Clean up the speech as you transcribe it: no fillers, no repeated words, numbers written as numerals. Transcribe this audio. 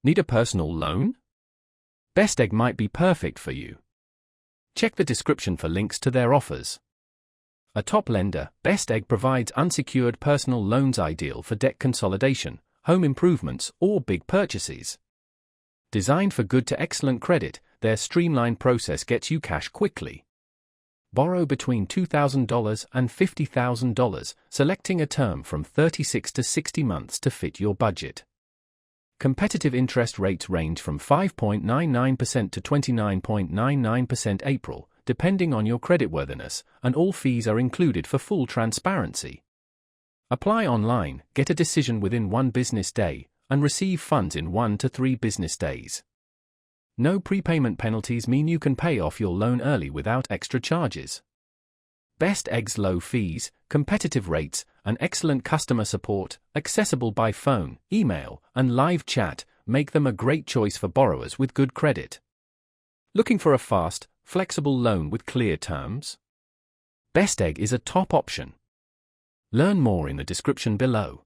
Need a personal loan? Best Egg might be perfect for you. Check the description for links to their offers. A top lender, Best Egg provides unsecured personal loans ideal for debt consolidation, home improvements, or big purchases. Designed for good to excellent credit, their streamlined process gets you cash quickly. Borrow between $2,000 and $50,000, selecting a term from 36 to 60 months to fit your budget. Competitive interest rates range from 5.99% to 29.99% April, depending on your creditworthiness, and all fees are included for full transparency. Apply online, get a decision within 1 business day, and receive funds in 1 to 3 business days. No prepayment penalties mean you can pay off your loan early without extra charges. Best Egg's low fees, competitive rates, and excellent customer support, accessible by phone, email, and live chat, make them a great choice for borrowers with good credit. Looking for a fast, flexible loan with clear terms? Best Egg is a top option. Learn more in the description below.